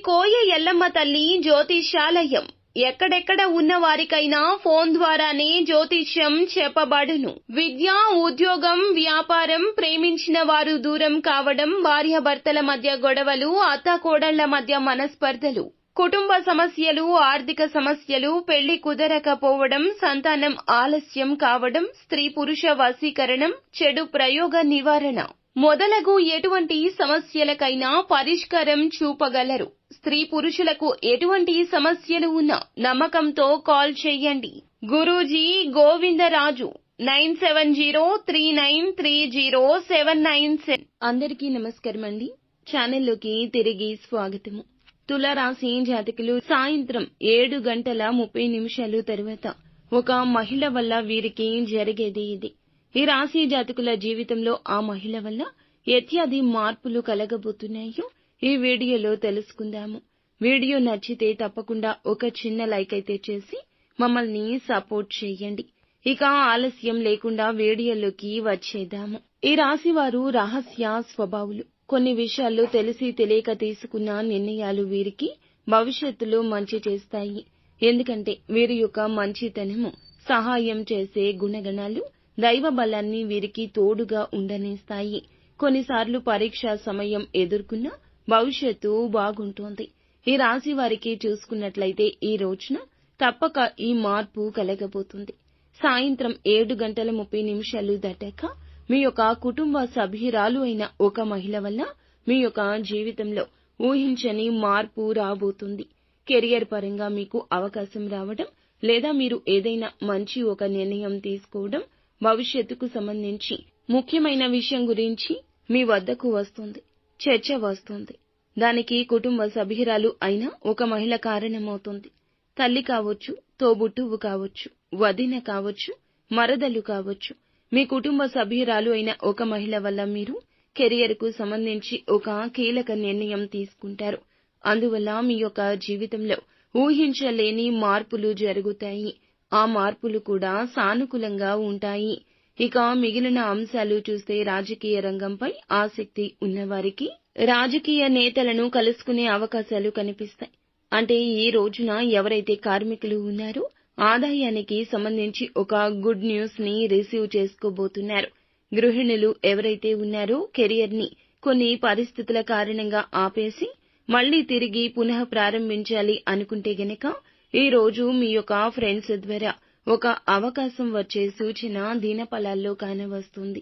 కోయ ఎల్లమ్మ తల్లి జ్యోతిష్యాలయం ఎక్కడెక్కడ ఉన్న వారికైనా ఫోన్ ద్వారానే జ్యోతిష్యం చెప్పబడును. విద్య, ఉద్యోగం, వ్యాపారం, ప్రేమించిన వారు దూరం కావడం, భార్యాభర్తల మధ్య గొడవలు, అత్తాకోడళ్ల మధ్య మనస్పర్ధలు, కుటుంబ సమస్యలు, ఆర్థిక సమస్యలు, పెళ్లి కుదరకపోవడం, సంతానం ఆలస్యం కావడం, స్త్రీ పురుష వశీకరణం, చెడు ప్రయోగ నివారణ మొదలగు ఎటువంటి సమస్యలకైనా పరిష్కారం చూపగలరు. స్త్రీ పురుషులకు ఎటువంటి సమస్యలు ఉన్నా నమ్మకంతో కాల్ చేయండి. గురూజీ గోవిందరాజు 9703930797. అందరికీ నమస్కారం అండి. ఛానల్లోకి తిరిగి స్వాగతము. తులారాశి జాతకులు సాయంత్రం 7:30 తర్వాత ఒక మహిళ వల్ల వీరికి జరిగేది ఇది. ఈ రాశి జాతకుల జీవితంలో ఆ మహిళ వల్ల ఎత్యాది మార్పులు కలగబోతున్నాయో ఈ వీడియోలో తెలుసుకుందాము. వీడియో నచ్చితే తప్పకుండా ఒక చిన్న లైక్ అయితే చేసి మమ్మల్ని సపోర్ట్ చేయండి. ఇక ఆలస్యం లేకుండా వీడియోలోకి వచ్చేద్దాము. ఈ రాశి వారు రహస్య స్వభావులు. కొన్ని విషయాల్లో తెలిసి తెలియక తీసుకున్న నిర్ణయాలు వీరికి భవిష్యత్తులో మంచి చేస్తాయి. ఎందుకంటే వీరి యొక్క మంచితనము, సహాయం చేసే గుణగణాలు, దైవ బలాన్ని వీరికి తోడుగా ఉండనిస్తాయి. కొన్నిసార్లు పరీక్షా సమయం ఎదుర్కొన్నా భవిష్యత్తు బాగుంటోంది. ఈ రాశి వారికి చూసుకున్నట్లయితే ఈ రోజున తప్పక ఈ మార్పు కలగబోతుంది. సాయంత్రం 7:30 దాటాక మీ యొక్క కుటుంబ సభ్యురాలు అయిన ఒక మహిళ వల్ల మీ యొక్క జీవితంలో ఊహించని మార్పు రాబోతుంది. కెరియర్ పరంగా మీకు అవకాశం రావడం, లేదా మీరు ఏదైనా మంచి ఒక నిర్ణయం తీసుకోవడం, భవిష్యత్తుకు సంబంధించి ముఖ్యమైన విషయం గురించి మీ వద్దకు వస్తుంది. చర్చ వస్తుంది. దానికి కుటుంబ సభ్యురాలు అయిన ఒక మహిళ కారణమవుతుంది. తల్లి కావచ్చు, తోబుట్టువు కావచ్చు, వదిన కావచ్చు, మరదలు కావచ్చు. మీ కుటుంబ సభ్యురాలు అయిన ఒక మహిళ వల్ల మీరు కెరియర్ కు సంబంధించి ఒక కీలక నిర్ణయం తీసుకుంటారు. అందువల్ల మీ యొక్క జీవితంలో ఊహించలేని మార్పులు జరుగుతాయి. ఆ మార్పులు కూడా సానుకూలంగా ఉంటాయి. ఇక మిగిలిన అంశాలు చూస్తే రాజకీయ రంగంపై ఆసక్తి ఉన్నవారికి రాజకీయ నేతలను కలుసుకునే అవకాశాలు కనిపిస్తాయి. అంటే ఈ రోజున ఎవరైతే కార్మికులు ఉన్నారో ఆదాయానికి సంబంధించి ఒక గుడ్ న్యూస్ ని రిసీవ్ చేసుకోబోతున్నారు. గృహిణులు ఎవరైతే ఉన్నారో కెరియర్ ని కొన్ని పరిస్థితుల కారణంగా ఆపేసి మళ్లీ తిరిగి పునః ప్రారంభించాలి అనుకుంటే గనక ఈ రోజు మీ యొక్క ఫ్రెండ్స్ ద్వారా ఒక అవకాశం వచ్చే సూచన దినఫలాల్లో కానవస్తుంది.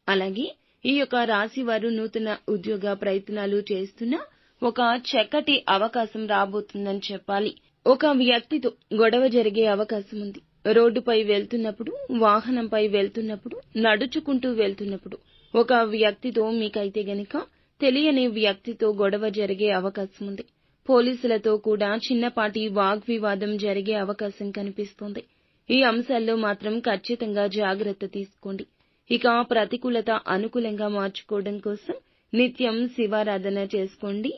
అలాగే ఈ యొక్క రాశి వారు నూతన ఉద్యోగ ప్రయత్నాలు చేస్తున్నా ఒక చక్కటి అవకాశం రాబోతుందని చెప్పాలి. ఒక వ్యక్తితో గొడవ జరిగే అవకాశం ఉంది. రోడ్డుపై వెళ్తున్నప్పుడు, వాహనంపై వెళ్తున్నప్పుడు, నడుచుకుంటూ వెళ్తున్నప్పుడు ఒక వ్యక్తితో మీకైతే గనక తెలియని వ్యక్తితో గొడవ జరిగే అవకాశం ఉంది. పోలీసులతో కూడా చిన్నపాటి వాగ్వివాదం జరిగే అవకాశం కనిపిస్తోంది. ఈ అంశాల్లో మాత్రం ఖచ్చితంగా జాగ్రత్త తీసుకోండి. ఇక ప్రతికూలత అనుకూలంగా మార్చుకోవడం కోసం నిత్యం శివారాధన చేసుకోండి.